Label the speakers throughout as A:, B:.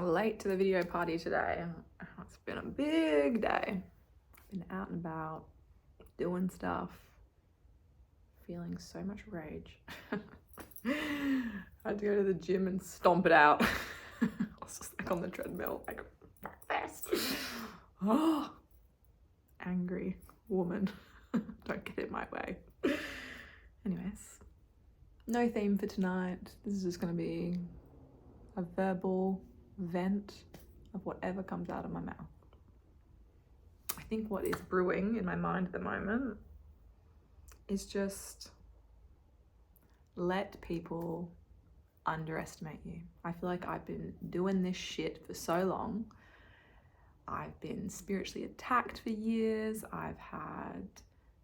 A: late to the video party today. It's been a big day. I've been out and about, doing stuff, feeling so much rage. I had to go to the gym and stomp it out. I was just like on the treadmill, like, fast. Oh, angry woman. Don't get in my way. Anyways, no theme for tonight. This is just going to be a verbal vent of whatever comes out of my mouth. I think what is brewing in my mind at the moment is just let people underestimate you. I feel like I've been doing this shit for so long. I've been spiritually attacked for years. I've had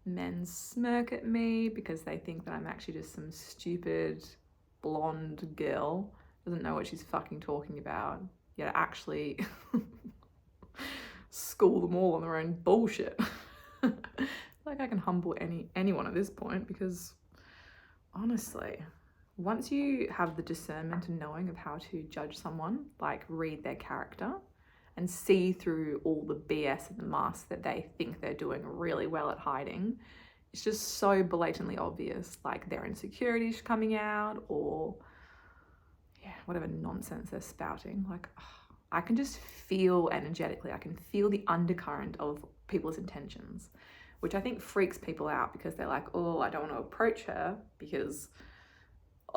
A: men smirk at me because they think that I'm actually just some stupid blonde girl, doesn't know what she's fucking talking about, yet I actually school them all on their own bullshit. Like I can humble anyone at this point, because honestly, once you have the discernment and knowing of how to judge someone, like read their character and see through all the BS and the masks that they think they're doing really well at hiding, it's just so blatantly obvious, like their insecurities coming out, or whatever nonsense they're spouting. Like, I can just feel energetically, I can feel the undercurrent of people's intentions, which I think freaks people out, because they're like, oh, I don't want to approach her because,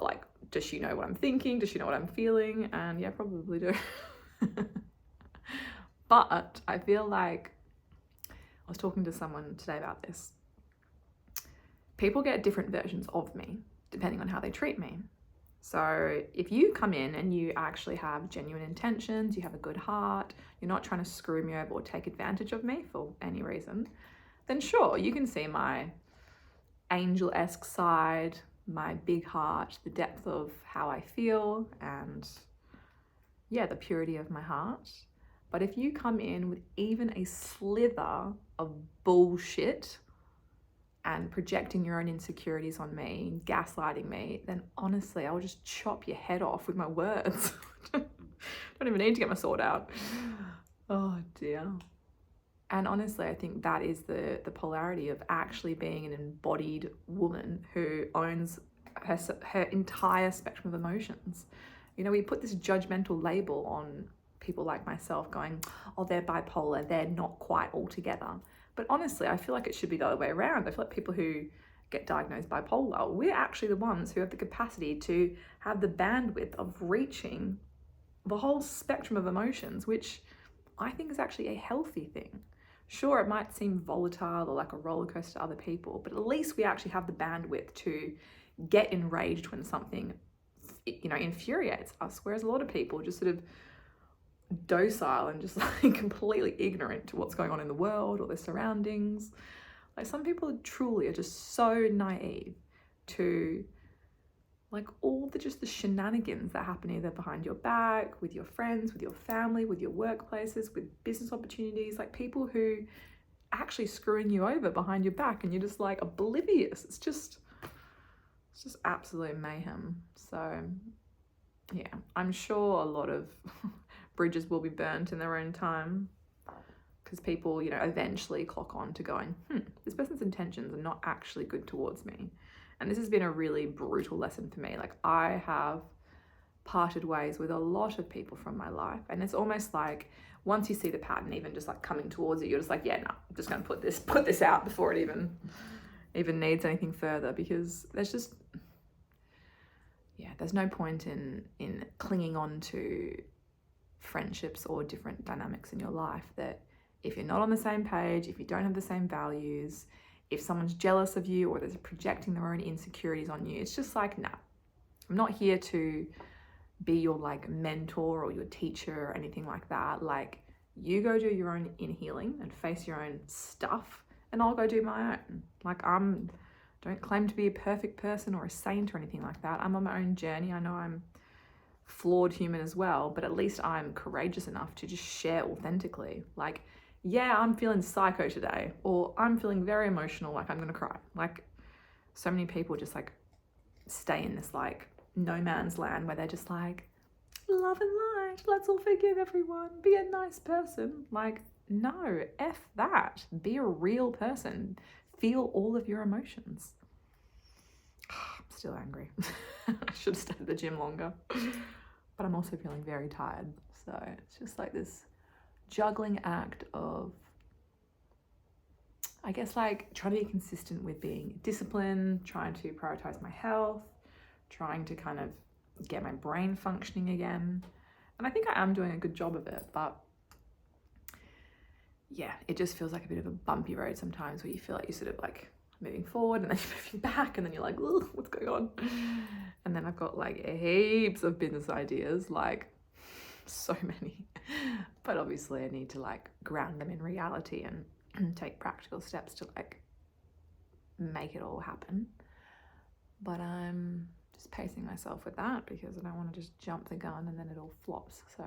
A: like, does she know what I'm thinking? Does she know what I'm feeling? And yeah, probably do. But I feel like, I was talking to someone today about this. People get different versions of me depending on how they treat me. So if you come in and you actually have genuine intentions, you have a good heart, you're not trying to screw me over or take advantage of me for any reason, then sure, you can see my angel-esque side, my big heart, the depth of how I feel, and yeah, the purity of my heart. But if you come in with even a slither of bullshit and projecting your own insecurities on me, gaslighting me, then honestly, I will just chop your head off with my words. Don't even need to get my sword out. Oh dear. And honestly, I think that is the polarity of actually being an embodied woman who owns her entire spectrum of emotions. You know, we put this judgmental label on people like myself, going, oh, they're bipolar, they're not quite all together. But honestly, I feel like it should be the other way around. I feel like people who get diagnosed bipolar, we're actually the ones who have the capacity to have the bandwidth of reaching the whole spectrum of emotions, which I think is actually a healthy thing. Sure, it might seem volatile or like a roller coaster to other people, but at least we actually have the bandwidth to get enraged when something, you know, infuriates us. Whereas a lot of people just sort of docile and just like completely ignorant to what's going on in the world or their surroundings. Like some people truly are just so naive to like all the shenanigans that happen either behind your back, with your friends, with your family, with your workplaces, with business opportunities, like people who actually screwing you over behind your back and you're just like oblivious. It's just absolute mayhem. So yeah, I'm sure a lot of bridges will be burnt in their own time, because people, you know, eventually clock on to going, this person's intentions are not actually good towards me. And this has been a really brutal lesson for me. Like, I have parted ways with a lot of people from my life, and it's almost like once you see the pattern even just like coming towards you, you're just like, yeah, no, I'm just gonna put this out before it even needs anything further, because there's no point in clinging on to friendships or different dynamics in your life that if you're not on the same page, if you don't have the same values, if someone's jealous of you or they're projecting their own insecurities on you, it's just like, nah, I'm not here to be your like mentor or your teacher or anything like that. Like, you go do your own inner healing and face your own stuff, and I'll go do my own. Like, don't claim to be a perfect person or a saint or anything like that. I'm on my own journey. I know I'm flawed human as well, but at least I'm courageous enough to just share authentically. Like, yeah, I'm feeling psycho today, or I'm feeling very emotional, like I'm gonna cry. Like, so many people just like stay in this like no man's land where they're just like, love and light, let's all forgive everyone, be a nice person. Like, no, F that. Be a real person. Feel all of your emotions. I'm still angry. I should have stayed at the gym longer. But I'm also feeling very tired. So it's just like this juggling act of, I guess, like trying to be consistent with being disciplined, trying to prioritize my health, trying to kind of get my brain functioning again. And I think I am doing a good job of it, but yeah, it just feels like a bit of a bumpy road sometimes where you feel like you're sort of like moving forward and then you're moving back and then you're like, ugh, what's going on? And then I've got like heaps of business ideas, like so many, but obviously I need to like ground them in reality and take practical steps to like make it all happen. But I'm just pacing myself with that because I don't want to just jump the gun and then it all flops. So